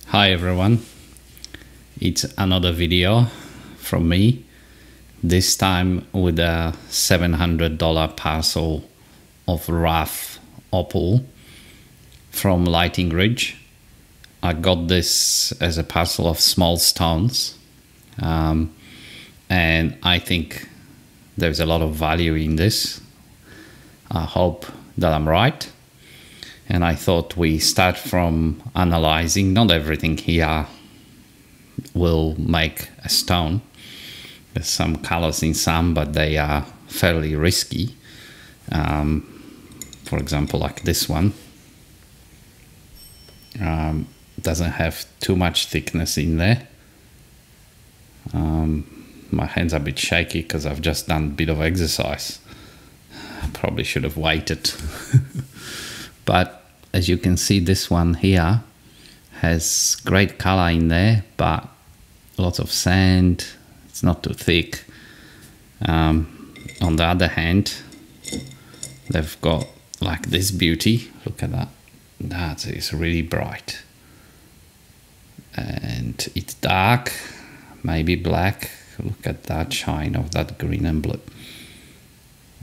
Hi everyone, it's another video from me, this time with a $700 parcel of rough opal from Lighting Ridge. I got this as a parcel of small stones, and I think there's a lot of value in this. I hope that I'm right. And I thought we start from analyzing. Not everything here will make a stone. There's some colors in some, but they are fairly risky. For example, like this one. Doesn't have too much thickness in there. My hands are a bit shaky because I've just done a bit of exercise. I probably should have waited. But as you can see, this one here has great color in there, but lots of sand. It's not too thick. On the other hand, they've got like this beauty. Look at that. That is really bright. And it's dark, maybe black. Look at that shine of that green and blue.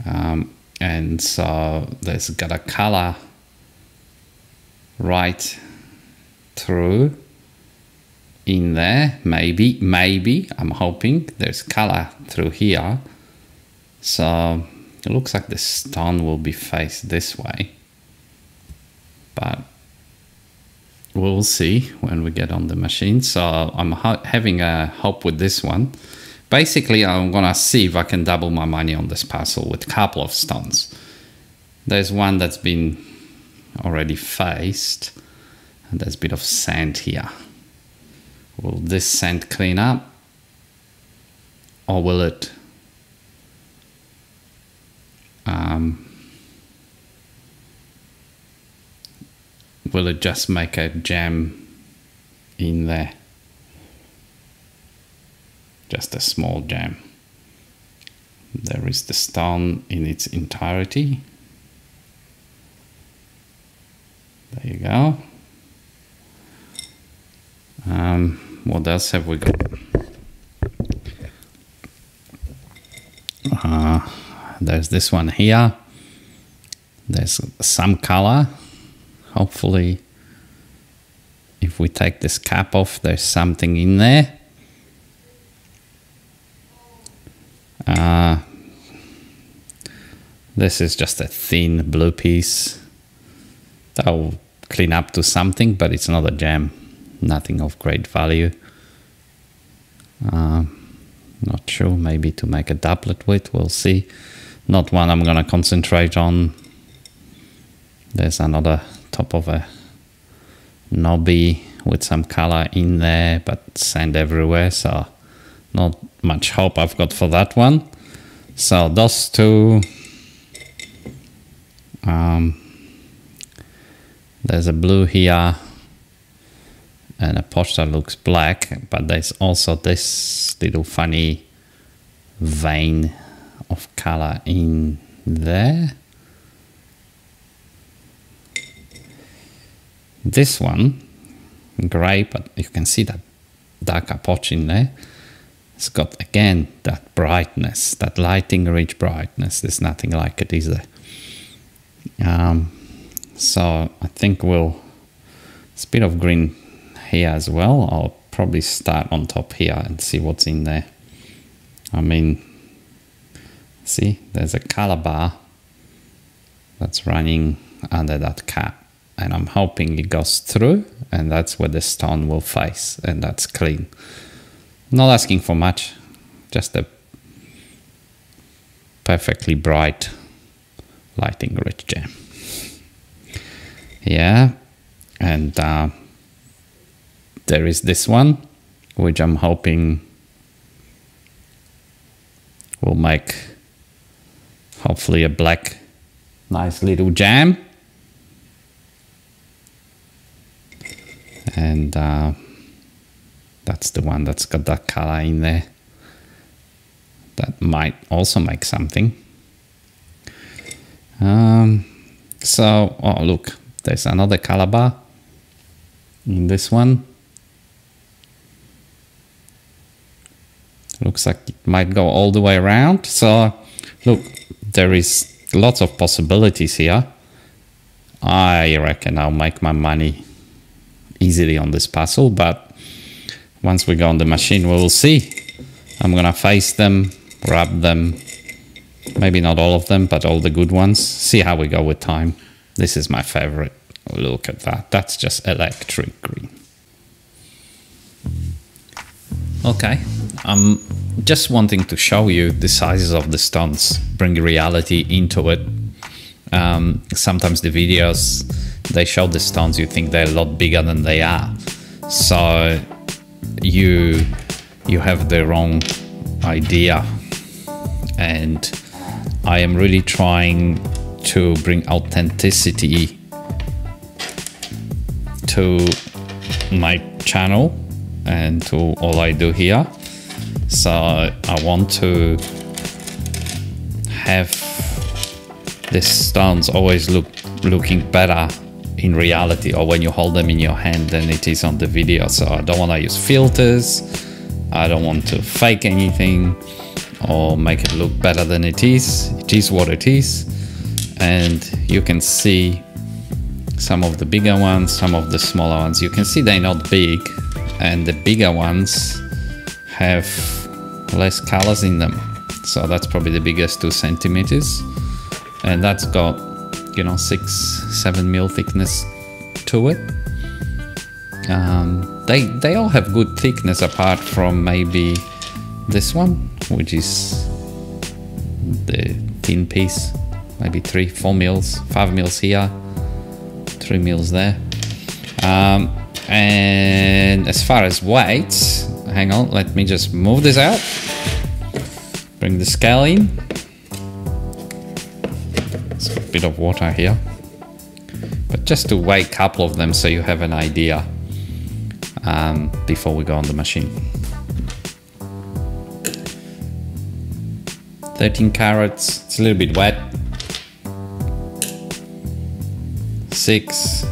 And so there's got a color right through in there. Maybe I'm hoping there's color through here, so it looks like the stone will be faced this way, but we'll see when we get on the machine. So I'm having a hope with this one. Basically, I'm gonna see if I can double my money on this parcel with a couple of stones. There's one that's been already faced, and there's a bit of sand here. Will this sand clean up, or will it just make a jam in there? Just a small jam. There is the stone in its entirety. There you go. What else have we got? There's this one here. There's some color. Hopefully, if we take this cap off, there's something in there. This is just a thin blue piece. That will clean up to something, but it's not a gem. Nothing of great value. Not sure, maybe to make a doublet with, we'll see. Not one I'm gonna concentrate on. There's another top of a knobby with some color in there, but sand everywhere, so not much hope I've got for that one. So those two. There's a blue here and a potch that looks black, but there's also this little funny vein of color in there. This one, gray, but you can see that darker potch in there. It's got, again, that brightness, that Lighting Ridge brightness. There's nothing like it, is there? So I think there's a bit of green here as well. I'll probably start on top here and see what's in there. I mean, see, there's a color bar that's running under that cap, and I'm hoping it goes through, and that's where the stone will face, and that's clean. Not asking for much, just a perfectly bright Lighting Ridge gem. Yeah, and there is this one, which I'm hoping will make hopefully a black, nice little jam. And that's the one that's got that color in there. That might also make something. So, oh look, there's another color bar in this one. looks like it might go all the way around. So look, there is lots of possibilities here. I reckon I'll make my money easily on this puzzle, but once we go on the machine, we will see. I'm gonna face them, rub them, maybe not all of them, but all the good ones. See how we go with time. This is my favorite. Look at that. That's just electric green. Okay, I'm just wanting to show you the sizes of the stones, bring reality into it. Sometimes the videos, they show the stones, you think they're a lot bigger than they are. So you have the wrong idea. And I am really trying to bring authenticity to my channel and to all I do here. So I want to have these stones always looking better in reality, or when you hold them in your hand than it is on the video. So I don't want to use filters, I don't want to fake anything or make it look better than it is. It is what it is. And you can see some of the bigger ones, some of the smaller ones. You can see they're not big, and the bigger ones have less colors in them. So that's probably the biggest 2 centimeters, and that's got, you know, 6-7 mil thickness to it. They all have good thickness apart from maybe this one, which is the thin piece, maybe 3-4 mils, 5 mils here, 3 mils there. And as far as weight, hang on, let me just move this out, bring the scale in. There's a bit of water here, but just to weigh a couple of them so you have an idea before we go on the machine. 13 carats, it's a little bit wet. 6,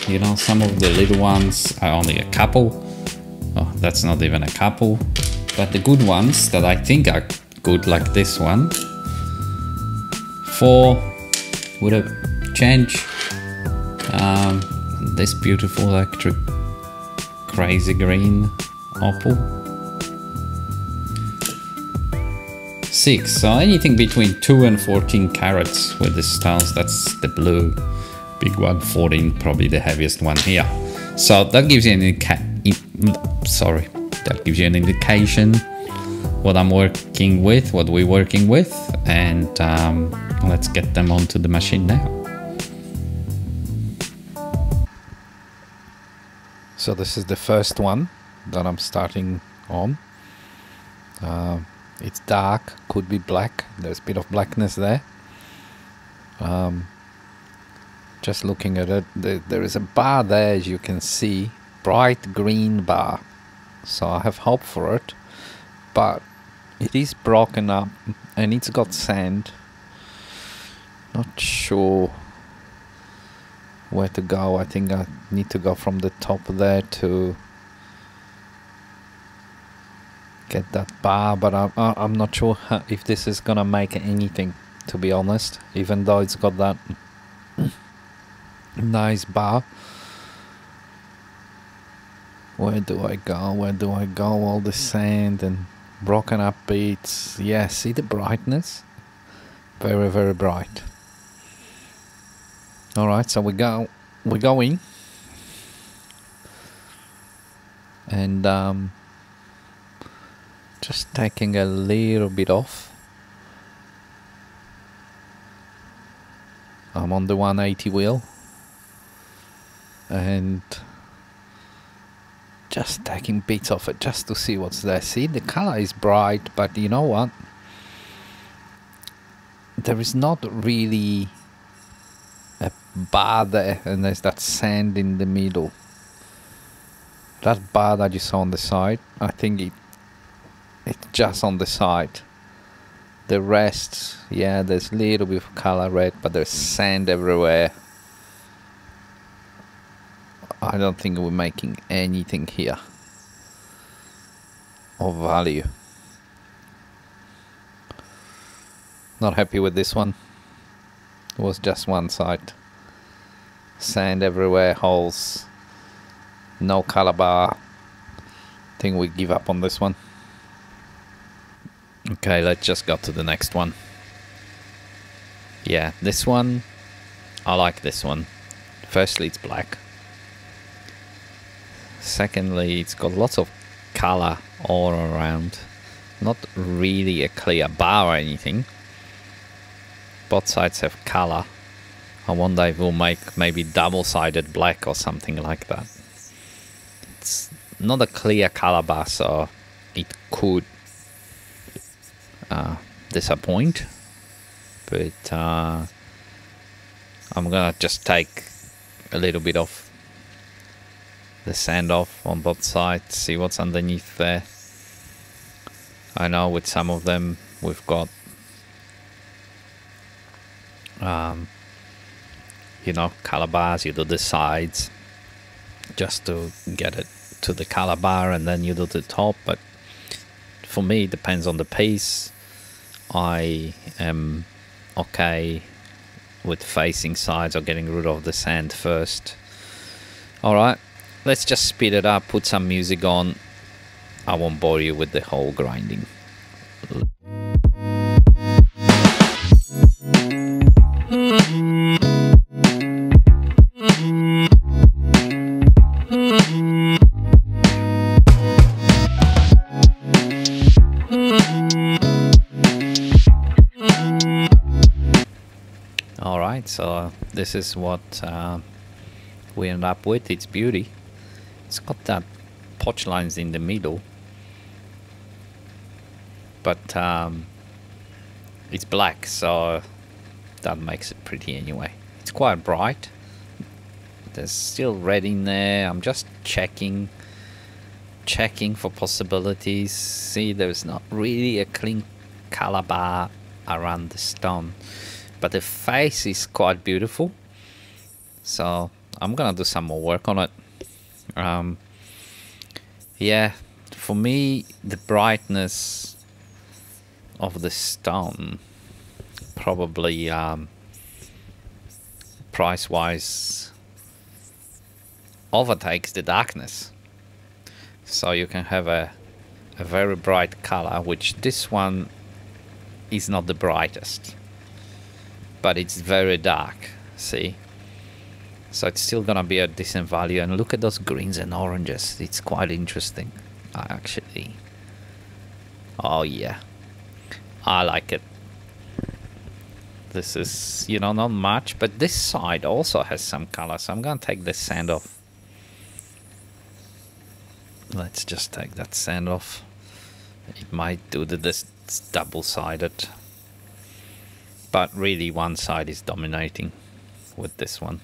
you know, some of the little ones are only a couple. Oh, that's not even a couple. But the good ones that I think are good, like this one, 4 would have changed. This beautiful electric crazy green opal, 6. So anything between 2 and 14 carats with the stones. That's the blue big one. 14, probably the heaviest one here. So that gives you an indication what I'm working with, what we're working with, and let's get them onto the machine now. So this is the first one that I'm starting on. It's dark, could be black. There's a bit of blackness there. Just looking at it, there is a bar there, as you can see, bright green bar. So I have hope for it, but it is broken up and it's got sand. Not sure where to go. I think I need to go from the top there to get that bar, but I'm not sure if this is gonna make anything, to be honest, even though it's got that nice bar. Where do I go? Where do I go? All the sand and broken up bits. Yeah, see the brightness? Very, very bright. Alright, so we're going. And just taking a little bit off. I'm on the 180 wheel. And just taking bits off it just to see what's there. See, the color is bright, but you know what? There is not really a bar there, and there's that sand in the middle. That bar that you saw on the side, I think it's just on the side. The rest, yeah, there's a little bit of color red, but there's sand everywhere. I don't think we're making anything here of value. Not happy with this one. It was just one side. Sand everywhere, holes, no color bar. Think we give up on this one. Okay, let's just go to the next one. Yeah, this one, I like this one. Firstly, it's black. Secondly, it's got lots of color all around. Not really a clear bar or anything. Both sides have color. I wonder if we'll make maybe double-sided black or something like that. It's not a clear color bar, so it could disappoint. But I'm gonna just take a little bit of the sand off on both sides, see what's underneath there. I know with some of them we've got you know, color bars. You do the sides just to get it to the color bar, and then you do the top. But for me, it depends on the piece. I am okay with facing sides or getting rid of the sand first. Alright, let's just speed it up, put some music on. I won't bore you with the whole grinding. Alright, so this is what we end up with. It's beauty. It's got that potch lines in the middle, but it's black, so that makes it pretty anyway. It's quite bright. There's still red in there. I'm just checking for possibilities. See, there's not really a clean color bar around the stone, but the face is quite beautiful, so I'm gonna do some more work on it. Yeah, for me, the brightness of the stone probably price wise overtakes the darkness, so you can have a very bright color, which this one is not the brightest, but it's very dark, see? So it's still gonna be a decent value. And look at those greens and oranges. It's quite interesting, actually. Oh yeah, I like it. This is, you know, not much, but this side also has some color, so I'm gonna take the sand off. Let's just take that sand off. It might do this double-sided, but really one side is dominating with this one.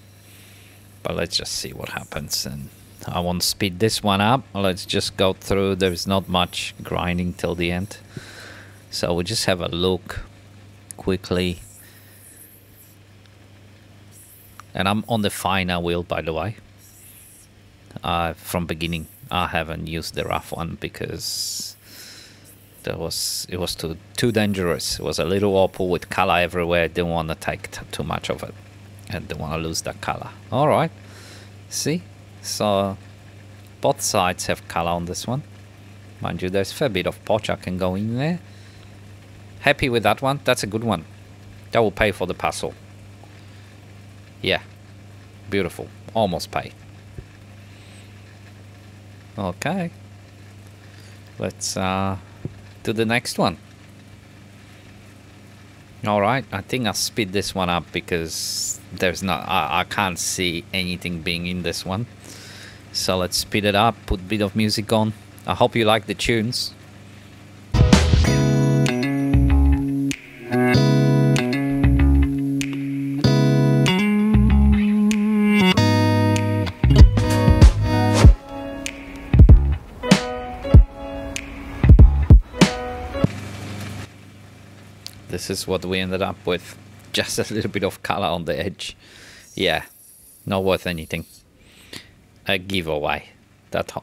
But let's just see what happens, and I won't speed this one up. Let's just go through. There's not much grinding till the end, so we'll just have a look quickly. And I'm on the finer wheel, by the way. From beginning, I haven't used the rough one because it was too dangerous. It was a little opal with color everywhere. Didn't want to take too much of it. I don't want to lose that color. Alright, see, so both sides have color on this one. Mind you, there's a fair bit of potch I can go in there. Happy with that one. That's a good one. That will pay for the parcel. Yeah, beautiful. Almost paid. Okay, let's do the next one. Alright, I think I'll speed this one up because there's not, I can't see anything being in this one. So let's speed it up, put a bit of music on. I hope you like the tunes. This is what we ended up with. Just a little bit of color on the edge. Yeah, not worth anything. A giveaway.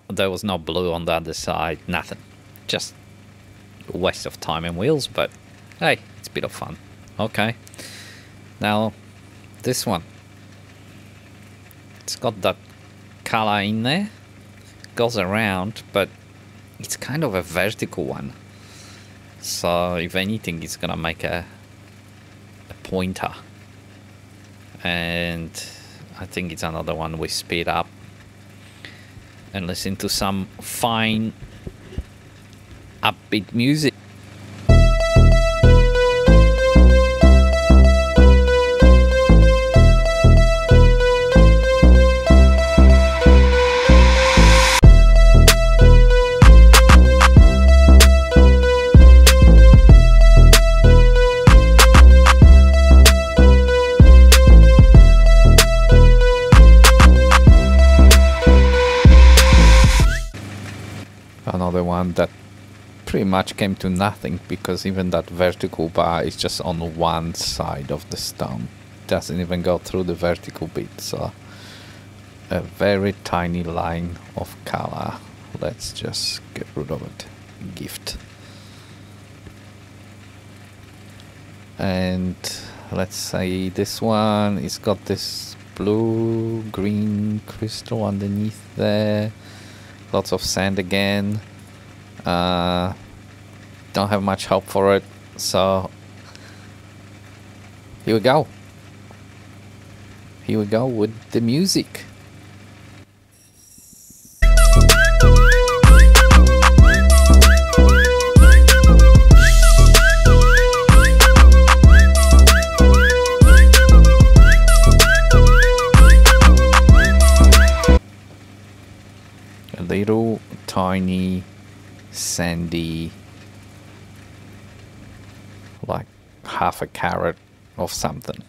There was no blue on the other side, nothing. Just a waste of time and wheels, but hey, it's a bit of fun. Okay, now this one, it's got that color in there, goes around, but it's kind of a vertical one, so if anything it's gonna make a pointer, and I think it's another one we speed up and listen to some fine upbeat music. Another one that pretty much came to nothing, because even that vertical bar is just on one side of the stone, doesn't even go through the vertical bit, so a very tiny line of color. Let's just get rid of it. Gift. And let's say this one, it's got this blue green crystal underneath there, lots of sand again. Don't have much hope for it, so here we go with the music. A little tiny sandy, like half a carat of something,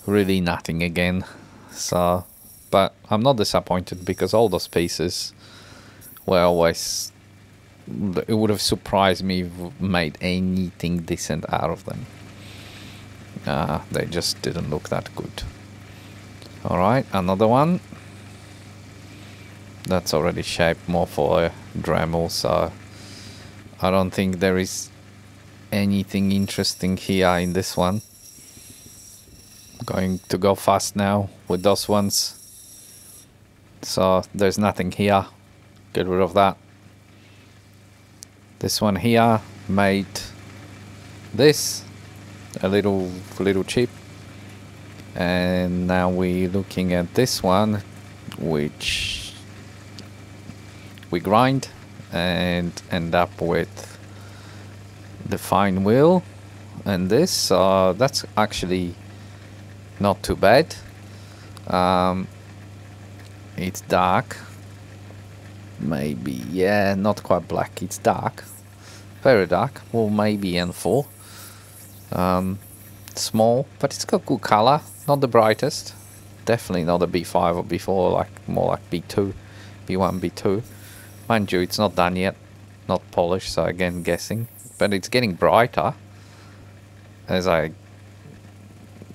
really nothing again. So, but I'm not disappointed, because all those pieces were always, it would have surprised me if we made anything decent out of them. They just didn't look that good. Alright, another one that's already shaped more for a Dremel, so I don't think there is anything interesting here in this one. Going to go fast now with those ones, so there's nothing here, get rid of that. This one here made this a little cheap, and now we're looking at this one, which we grind and end up with the fine wheel and this, so that's actually not too bad. It's dark, maybe, yeah, not quite black, it's dark, very dark, well maybe N4. Small, but it's got good color, not the brightest, definitely not a B5 or B4, like more like B2, B1, B2. Mind you, it's not done yet, not polished, so again guessing, but it's getting brighter as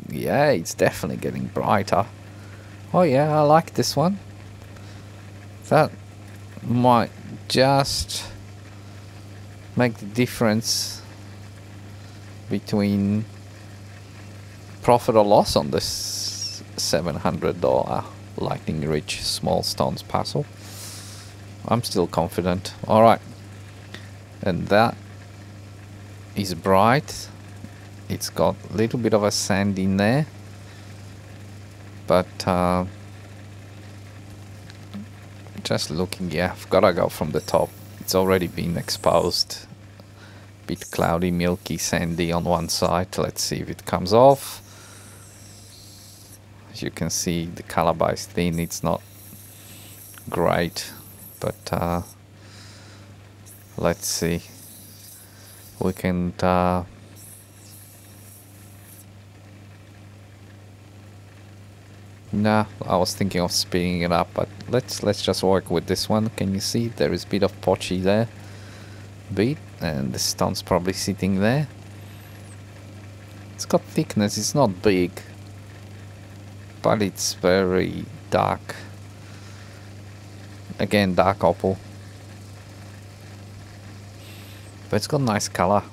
yeah, it's definitely getting brighter. Oh yeah, I like this one. That might just make the difference between profit or loss on this $700 lightning rich small stones parcel. I'm still confident. Alright, and that is bright. It's got a little bit of a sand in there, but just looking, yeah, I've gotta go from the top. It's already been exposed, bit cloudy, milky, sandy on one side. Let's see if it comes off. As you can see, the color bar is thin, it's not great, but let's see. We can nah, I was thinking of speeding it up, but let's just work with this one. Can you see there is a bit of potchy there, bit, and the stone's probably sitting there. It's got thickness, it's not big, but it's very dark. Again, dark opal, but it's got nice color.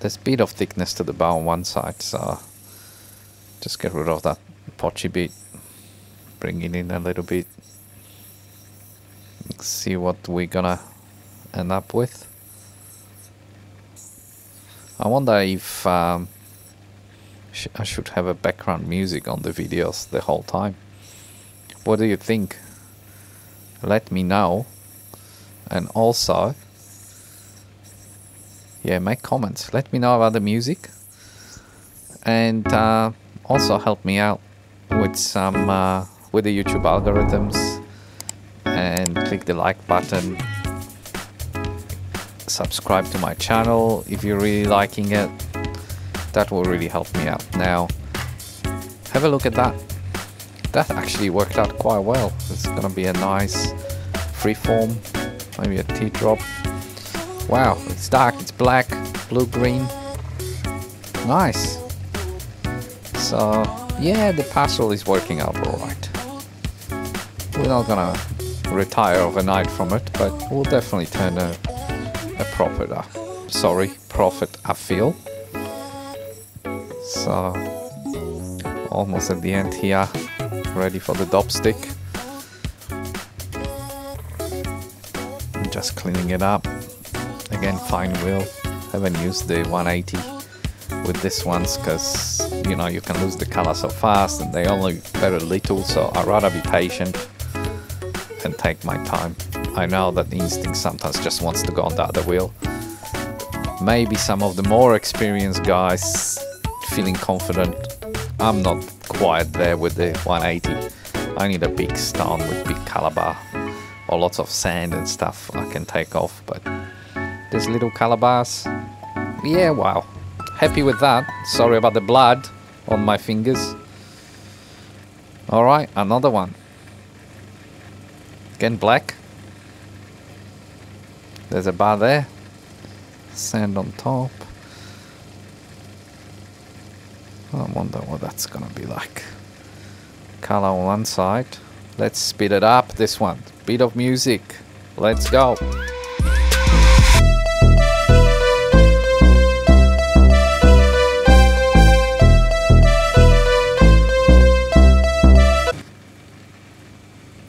there's a bit of thickness to the bar on one side, so just get rid of that potchy bit, bring it in a little bit, see what we're gonna end up with. I wonder if I should have a background music on the videos the whole time. What do you think? Let me know. And also, yeah, make comments. Let me know about the music. And also help me out with some with the YouTube algorithms. And click the like button. Subscribe to my channel if you're really liking it. That will really help me out. Now, have a look at that. That actually worked out quite well. It's gonna be a nice freeform, maybe a teardrop. Wow, it's dark, it's black, blue-green. Nice. So, yeah, the Parcel is working out alright. We're not gonna retire overnight from it, but we'll definitely turn a profit, I feel. So, almost at the end here, ready for the dopstick. Just cleaning it up. Again, fine wheel. Haven't used the 180 with this ones because, you know, you can lose the color so fast and they only very little, so I'd rather be patient and take my time. I know that the instinct sometimes just wants to go on the other wheel. Maybe some of the more experienced guys feeling confident. I'm not quite there with the 180. I need a big stone with big caliber or lots of sand and stuff I can take off, but these little calibers, yeah, wow, happy with that. Sorry about the blood on my fingers. Alright, another one. Again, black. There's a bar there. Sand on top. I wonder what that's gonna be like. Color on one side. Let's speed it up, this one. Bit of music. Let's go.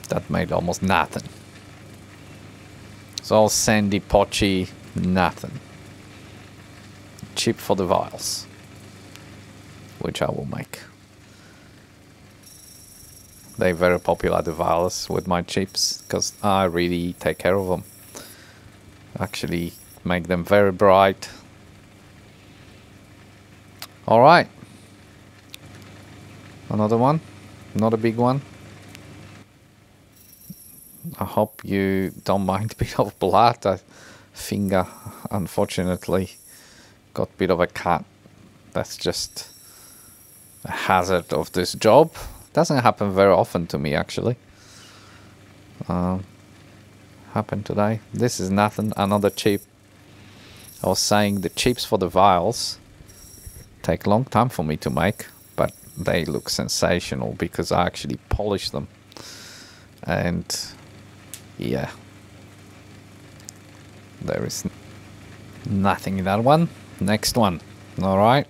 That made almost nothing. It's all sandy, potchy, nothing. Chip for the vials, which I will make. They're very popular, the vials, with my chips, because I really take care of them. Actually make them very bright. Alright. Another one. Not a big one. I hope you don't mind a bit of blood. I finger, unfortunately, got a bit of a cut. That's just a hazard of this job. Doesn't happen very often to me, actually. Happened today. This is nothing. Another chip. I was saying the chips for the vials take a long time for me to make, but they look sensational because I actually polish them. And yeah, there is nothing in that one. Next one. All right.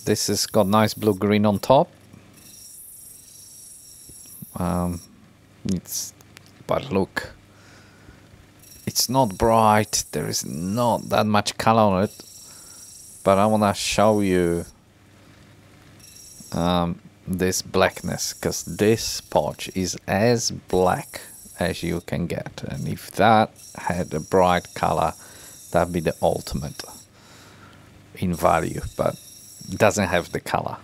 This has got nice blue-green on top. But look, it's not bright. There is not that much color on it. But I want to show you this blackness, because this potch is as black as you can get. And if that had a bright color, that'd be the ultimate in value, but it doesn't have the color.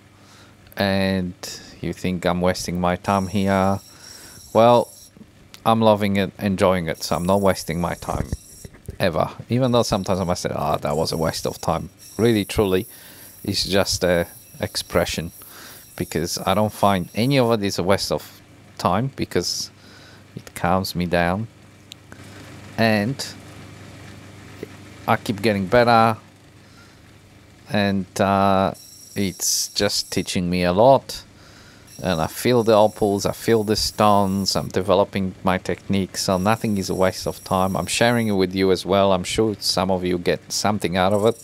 And you think I'm wasting my time here? Well, I'm loving it, enjoying it, so I'm not wasting my time ever. Even though sometimes I might say, "Ah, that was a waste of time." Really, truly, it's just a expression, because I don't find any of it is a waste of time, because it calms me down and I keep getting better, and it's just teaching me a lot. and I feel the opals, I feel the stones, I'm developing my technique, so nothing is a waste of time. I'm sharing it with you as well. I'm sure some of you get something out of it.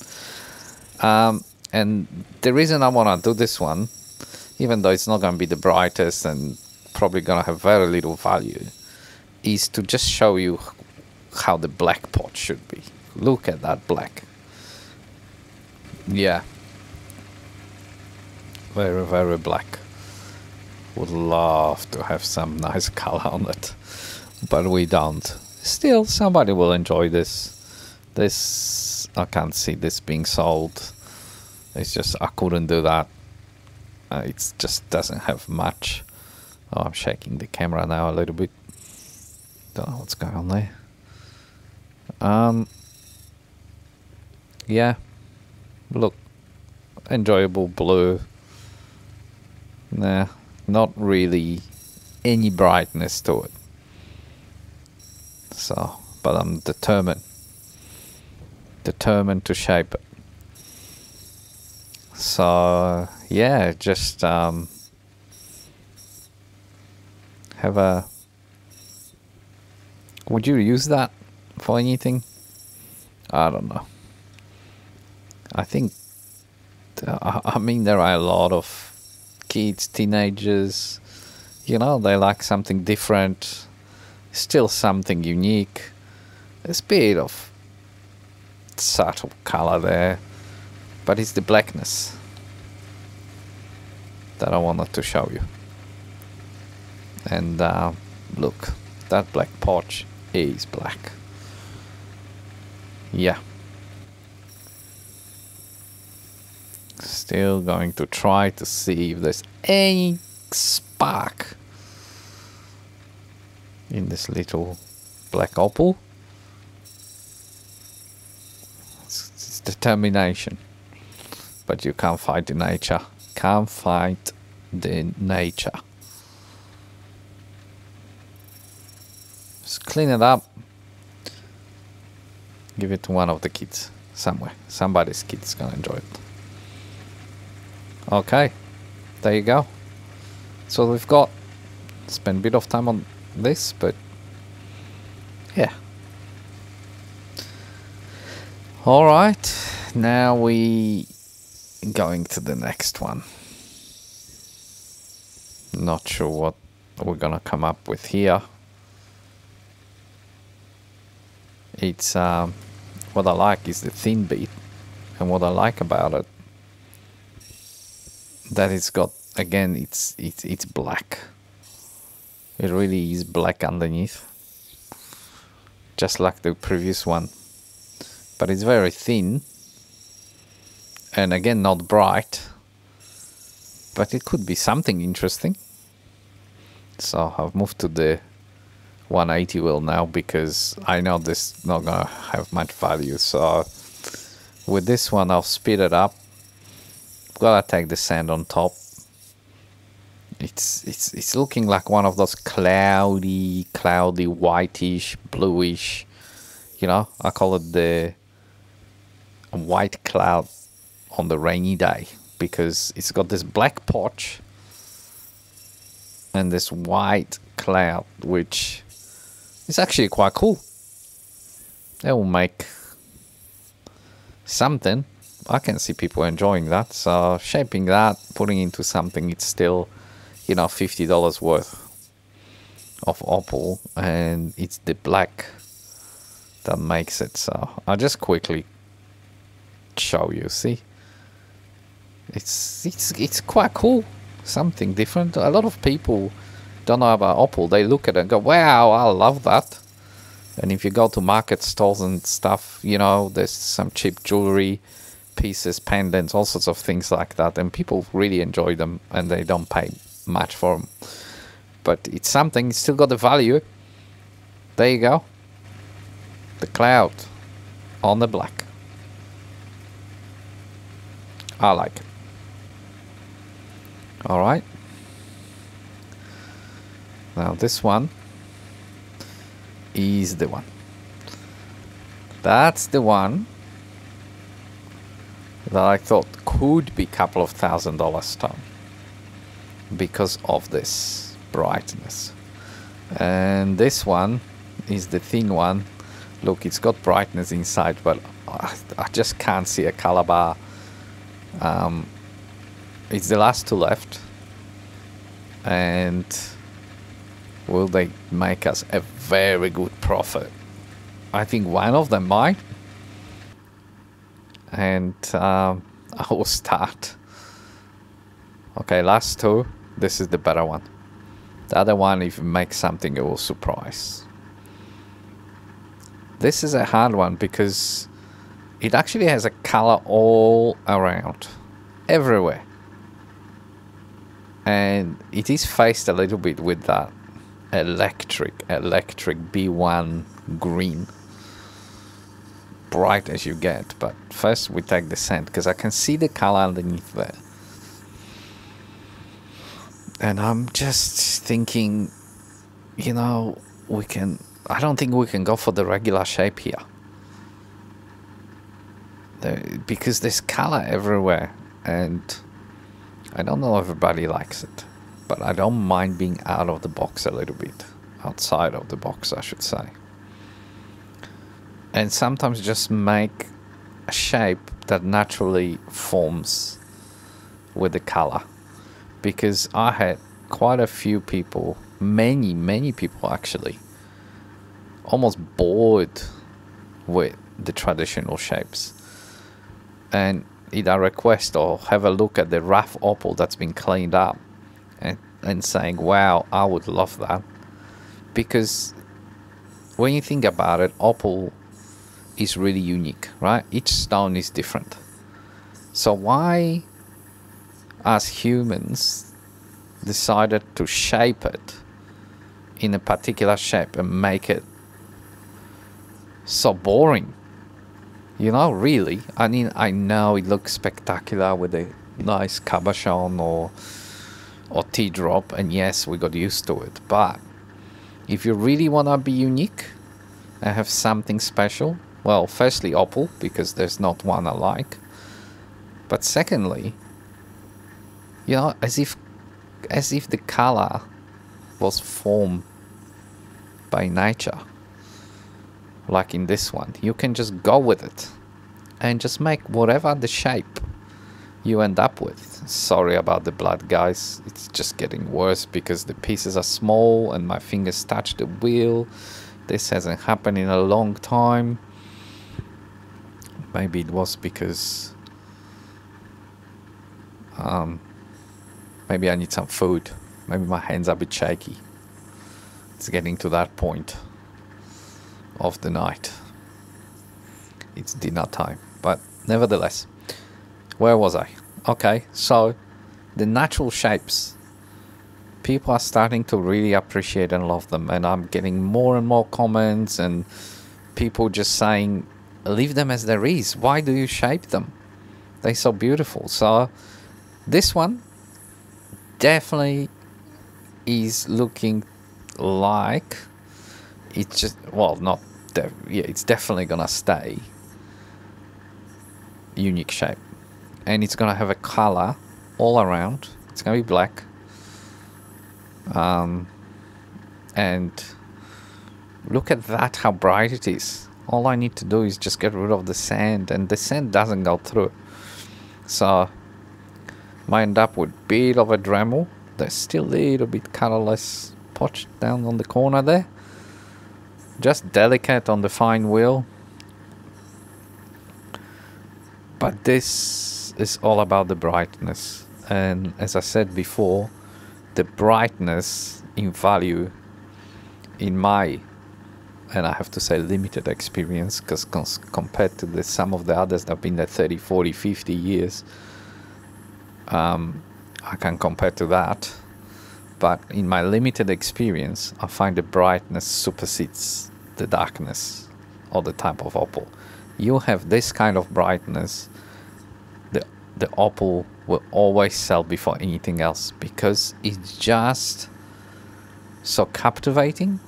And the reason I want to do this one, even though it's not going to be the brightest and probably going to have very little value, is to just show you how the black pot should be. Look at that black. Yeah. Very, very black. Would love to have some nice color on it, but we don't. Still, somebody will enjoy this. This, I can't see this being sold. It's just, I couldn't do that. It just doesn't have much. Oh, I'm shaking the camera now a little bit. Don't know what's going on there. Yeah. Look, enjoyable blue. Nah, not really any brightness to it. So, but I'm determined to shape it. So yeah, just have a. Would you use that for anything? I don't know. I think. I mean, there are a lot of kids, teenagers. You know, they like something different. Still something unique. There's a bit of subtle color there, but it's the blackness that I wanted to show you. And look, that black pot is black. Yeah. Still going to try to see if there's any spark in this little black opal. It's determination, but you can't fight the nature. Can't fight the nature. Just clean it up. Give it to one of the kids somewhere. Somebody's kid's gonna enjoy it. Okay, there you go. So we've got. Spend a bit of time on this, but yeah. All right, now we going to the next one. Not sure what we're gonna come up with here. It's what I like is the thin bead, and what I like about it that it's got, again, it's black. It really is black underneath, just like the previous one, but it's very thin, and again not bright, but it could be something interesting. So I've moved to the 180 wheel now because I know this is not gonna have much value. So with this one I'll speed it up. Gotta take the sand on top. It's looking like one of those cloudy whitish, bluish, you know, I call it the white cloud on the rainy day, because it's got this black patch and this white cloud, which is actually quite cool. It will make something. I can see people enjoying that. So shaping that, putting into something, it's still, you know, $50 worth of opal, and it's the black that makes it. So I'll just quickly show you. See, it's quite cool, something different. A lot of people don't know about opal. They look at it and go, wow, I love that. And if you go to market stalls and stuff, you know, there's some cheap jewelry pieces, pendants, all sorts of things like that, and people really enjoy them, and they don't pay much for them. But it's something, it's still got the value. There you go, the cloud on the black. I like it. All right, now this one is the one. That's the one that I thought could be a couple of $1,000 stone. because of this brightness. And this one is the thin one. Look, it's got brightness inside, but I just can't see a color bar. It's the last two left, and will they make us a very good profit? I think one of them might, and I will start. Okay, last two. This is the better one. The other one, if you make something, it will surprise. This is a hard one because it actually has a color all around, everywhere. And it is faced a little bit with that electric B1 green. Bright as you get. But first we take the scent, because I can see the color underneath there. And I'm just thinking, you know, I don't think we can go for the regular shape here. Because there's color everywhere, and I don't know if everybody likes it, but I don't mind being out of the box a little bit. Outside of the box, I should say. And sometimes just make a shape that naturally forms with the color. Because I had quite a few people, many people actually, almost bored with the traditional shapes, and either request or have a look at the rough opal that's been cleaned up, and saying, wow, I would love that. Because when you think about it, opal is really unique, right? Each stone is different. So why, as humans, decided to shape it in a particular shape and make it so boring? You know, really. I mean, I know it looks spectacular with a nice cabochon or teardrop, and yes, we got used to it. But if you really want to be unique and have something special, well, firstly, opal, because there's not one alike. But secondly, you know, as if the color was formed by nature. Like in this one, you can just go with it and just make whatever the shape you end up with. Sorry about the blood, guys. It's just getting worse because the pieces are small and my fingers touch the wheel. This hasn't happened in a long time. Maybe it was because maybe I need some food. Maybe my hands are a bit shaky. It's getting to that point of the night. It's dinner time. But nevertheless, where was I? Okay, so the natural shapes, people are starting to really appreciate and love them, and I'm getting more and more comments and people just saying, leave them as there is. Why do you shape them? They're so beautiful. So this one definitely is looking like it's just, well, not yeah, it's definitely gonna stay unique shape, and it's gonna have a color all around. It's gonna be black, and look at that, how bright it is. All I need to do is just get rid of the sand, and the sand doesn't go through. So might end up with a bit of a Dremel. There's still a little bit colorless potch down on the corner there. Just delicate on the fine wheel. But this is all about the brightness. And as I said before, the brightness in value, in my, and I have to say limited experience, because compared to some of the others that have been there 30, 40, 50 years, I can compare to that. But in my limited experience, I find the brightness supersedes the darkness of the type of opal. You have this kind of brightness, the opal will always sell before anything else, because it's just so captivating.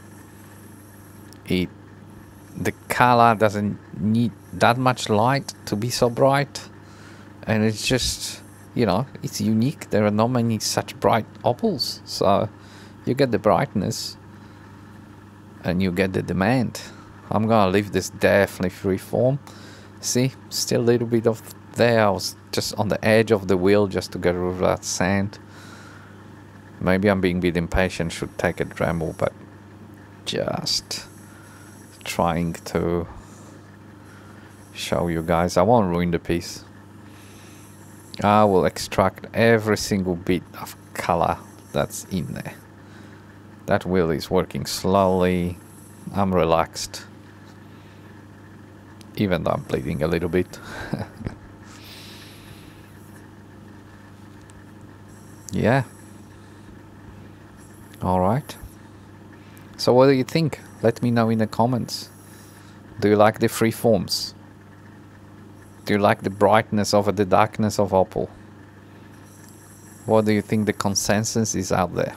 The color doesn't need that much light to be so bright, and it's just, you know, it's unique. There are not many such bright opals, so you get the brightness and you get the demand. I'm gonna leave this definitely free form. See, still a little bit of there. I was just on the edge of the wheel just to get rid of that sand. Maybe I'm being a bit impatient, should take a Dremel, but just trying to show you guys. I won't ruin the piece. I will extract every single bit of color that's in there. That wheel is working slowly. I'm relaxed, even though I'm bleeding a little bit. Yeah. Alright. So what do you think? Let me know in the comments. Do you like the free forms? Do you like the brightness over the darkness of Opal? What do you think the consensus is out there?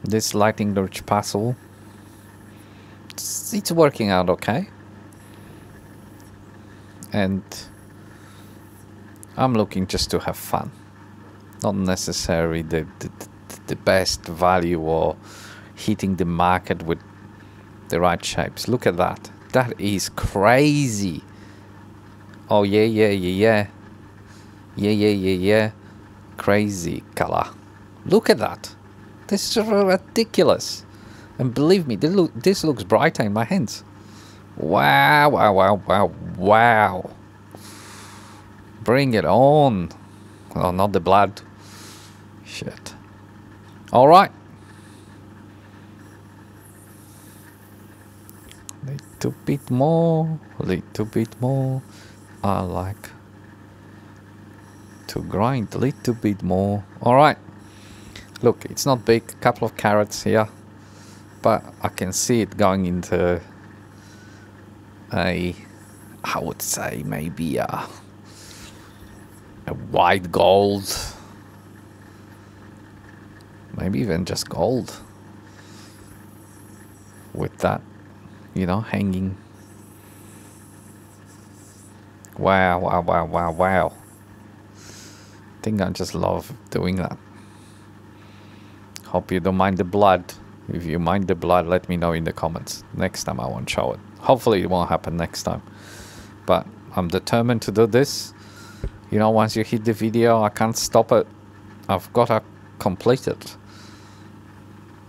This lighting rich Parcel, it's working out okay. And I'm looking just to have fun. Not necessarily the best value or hitting the market with the right shapes. Look at that. That is crazy. Oh yeah. Crazy color. Look at that. This is ridiculous. And believe me, this looks brighter in my hands. Wow. Bring it on. Oh, not the blood. Shit. Alright. Little bit more. I like to grind a little bit more. Alright. Look, it's not big. Couple of carats here. But I can see it going into I would say maybe a white gold. Maybe even just gold. With that, you know, hanging. Wow. I think I just love doing that. Hope you don't mind the blood. If you mind the blood, let me know in the comments. Next time I won't show it. Hopefully it won't happen next time. But I'm determined to do this. You know, once you hit the video, I can't stop it. I've got to complete it.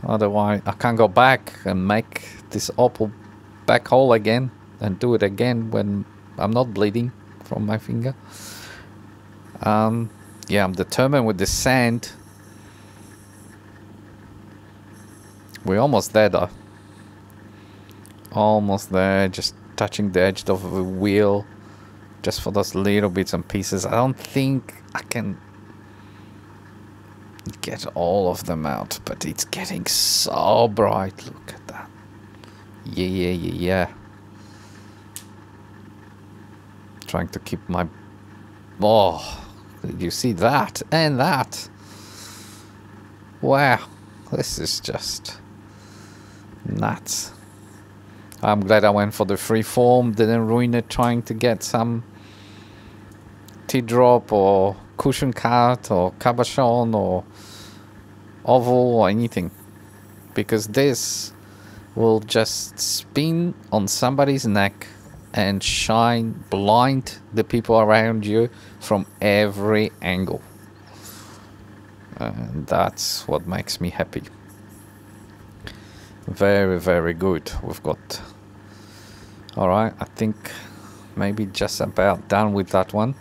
Otherwise, I can't go back and make this Opal back whole again and do it again when I'm not bleeding from my finger. Yeah, I'm determined with the sand. We're almost there though. Almost there, just touching the edge of the wheel. Just for those little bits and pieces. I don't think I can get all of them out, but it's getting so bright. Look at that. Yeah. Trying to keep my... Oh, did you see that? And that. Wow. This is just nuts. I'm glad I went for the free form. Didn't ruin it trying to get some teardrop or cushion cut or cabochon or oval or anything, because this will just spin on somebody's neck and shine, blind the people around you from every angle, and that's what makes me happy. Very good. We've got... Alright, I think maybe just about done with that one.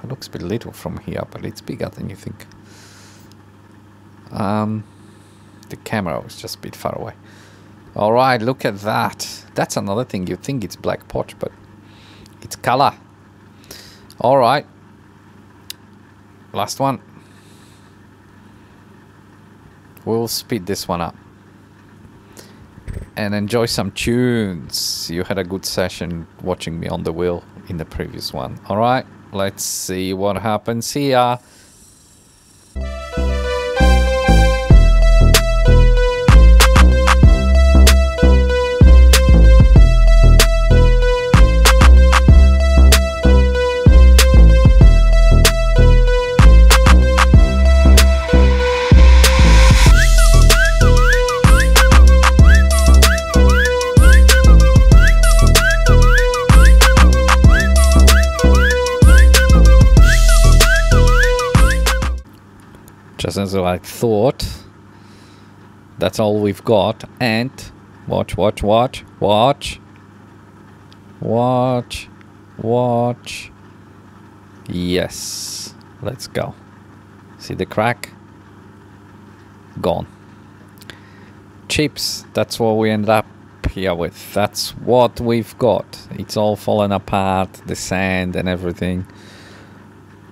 It looks a bit little from here, but it's bigger than you think. The camera was just a bit far away. Alright, look at that. That's another thing. You think it's black potch, but it's color. Alright. Last one. We'll speed this one up and enjoy some tunes. You had a good session watching me on the wheel in the previous one. Alright, let's see what happens here. just as I thought. That's all we've got. And watch, watch, watch, watch, watch, watch. Yes, let's go. See the crack? Gone. Chips, that's what we end up here with. That's what we've got. It's all fallen apart, the sand and everything.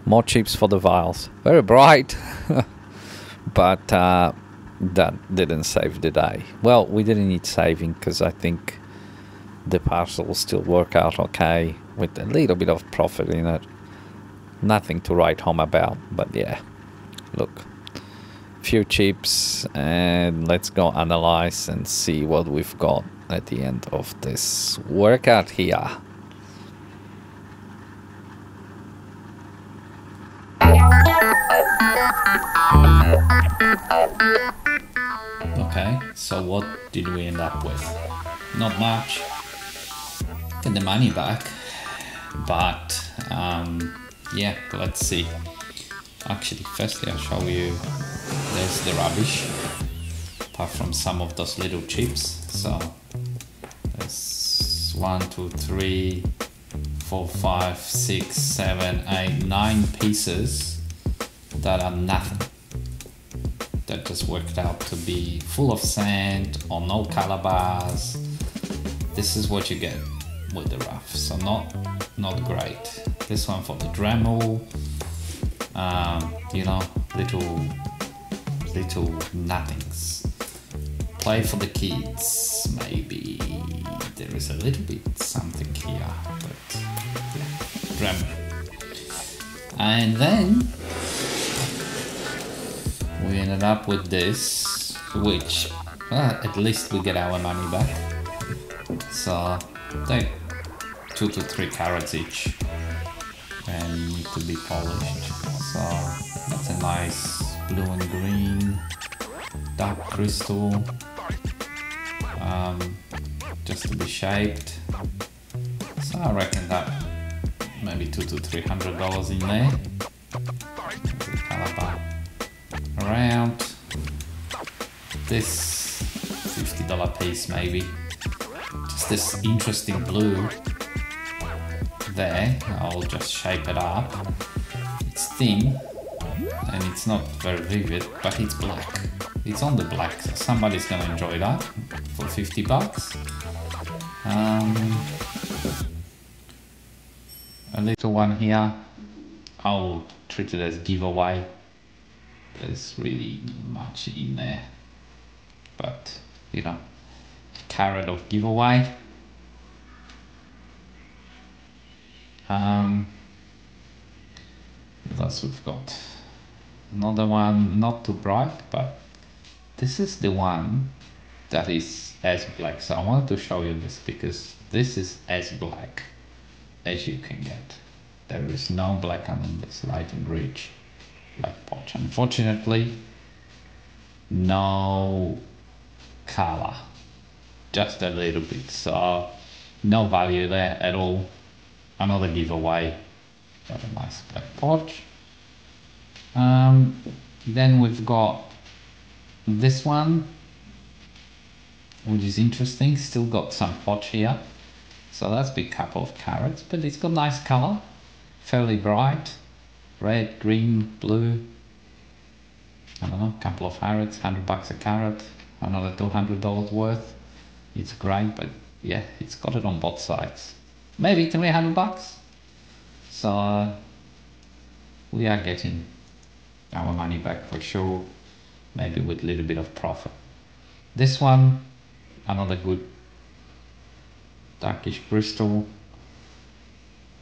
More chips for the vials. Very bright. But that didn't save the day. Well, we didn't need saving because I think the parcel will still work out okay with a little bit of profit in it. Nothing to write home about, but yeah, look, few chips, and let's go analyze and see what we've got at the end of this workout here. Okay, so what did we end up with? Not much. Get the money back, but yeah, let's see. Actually, firstly I'll show you, there's the rubbish, apart from some of those little chips. So there's 1, 2, 3, 4, 5, 6, 7, 8, 9 pieces that are nothing. That just worked out to be full of sand or no color bars. This is what you get with the rough, so not great. This one for the Dremel, you know, little nothings. Play for the kids, maybe there is a little bit something here, but yeah, Dremel. And then we ended up with this, which at least we get our money back. So they 2 to 3 carats each and need to be polished. So that's a nice blue and green, dark crystal, just to be shaped. So I reckon that maybe $200 to $300 in there. There's a color bar around this $50 piece, maybe. Just this interesting blue there. I'll just shape it up. It's thin and it's not very vivid, but it's black. It's on the black, so somebody's gonna enjoy that for $50. A little one here, I'll treat it as giveaway. There's really much in there, but you know, carat of giveaway. What else we've got? Another one, not too bright, but this is the one that is as black. So I wanted to show you this because this is as black as you can get. There is no black on this light and rich black potch. Unfortunately, no color, just a little bit, so no value there at all. Another giveaway. Got a nice black potch. Then we've got this one, which is interesting. Still got some potch here, so that's a big couple of carats, but it's got nice color, fairly bright, red, green, blue. I don't know, couple of carats, $100 a carat, another $200 worth. It's great, but yeah, it's got it on both sides. Maybe $300. So we are getting our money back for sure, maybe with a little bit of profit. This one, another good darkish crystal,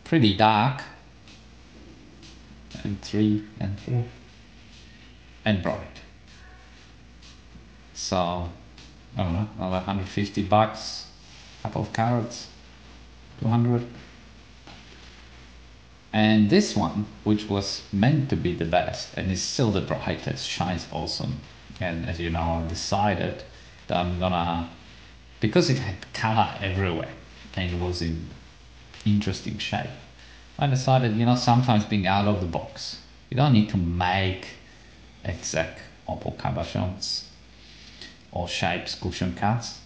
pretty dark, and 3 and 4 and bright. So I don't know, another $150, couple of carats, 200. And this one, which was meant to be the best and is still the brightest, shines awesome. And as you know, I've decided that I'm gonna, because it had color everywhere and it was in interesting shape, I decided, you know, sometimes being out of the box, you don't need to make exact opal cabochons or shapes cushion cuts.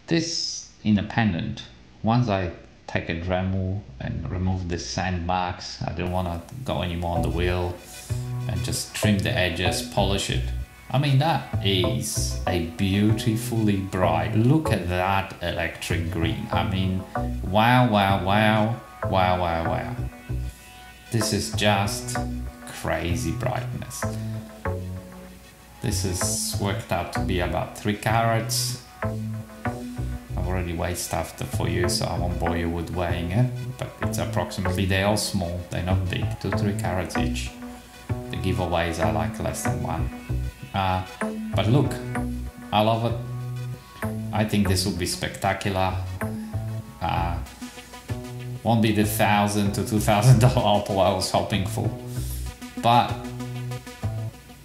This independent, once I take a Dremel and remove the sandmarks, I don't want to go anymore on the wheel, and just trim the edges, polish it. I mean, that is a beautifully bright, look at that electric green. I mean, wow, wow, wow, wow, wow, wow. This is just crazy brightness. This is worked out to be about 3 carats. I've already weighed stuff for you, so I won't bore you with weighing it, but it's approximately, they're all small, they're not big, 2-3 carats each. The giveaways are like less than 1. But look, I love it. I think this will be spectacular. Won't be the $1,000 to $2,000 opal I was hoping for, but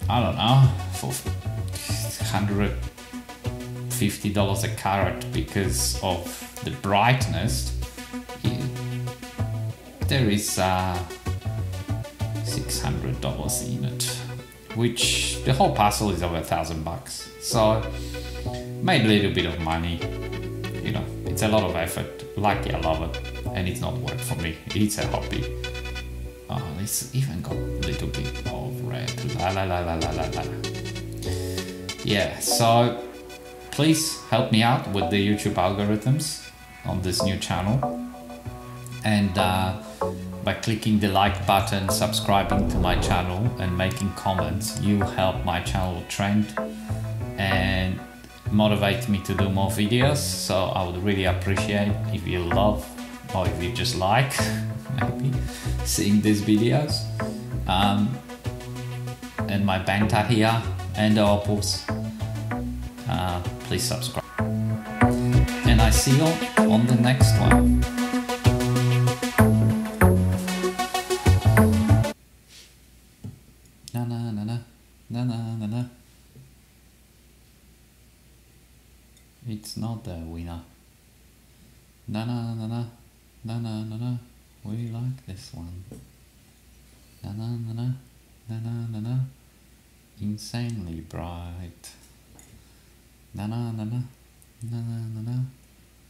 I don't know, for $150 a carat because of the brightness, there is $600 in it, which the whole parcel is over $1,000. So made a little bit of money. You know, it's a lot of effort. Lucky I love it, and it's not work for me. It's a hobby. Oh, it's even got a little bit of red. La la la la la la la. Yeah, so please help me out with the YouTube algorithms on this new channel, and by clicking the like button, subscribing to my channel, and making comments, you help my channel trend and motivate me to do more videos. So I would really appreciate if you love, or if you just like maybe seeing these videos, and my banter here and the opals. Please subscribe, and I see you on the next one. Na na na na na na na na. It's not the winner. Na na na na na na na na. We like this one. Na na na na na na na na. Insanely bright. Na na na na na na na na.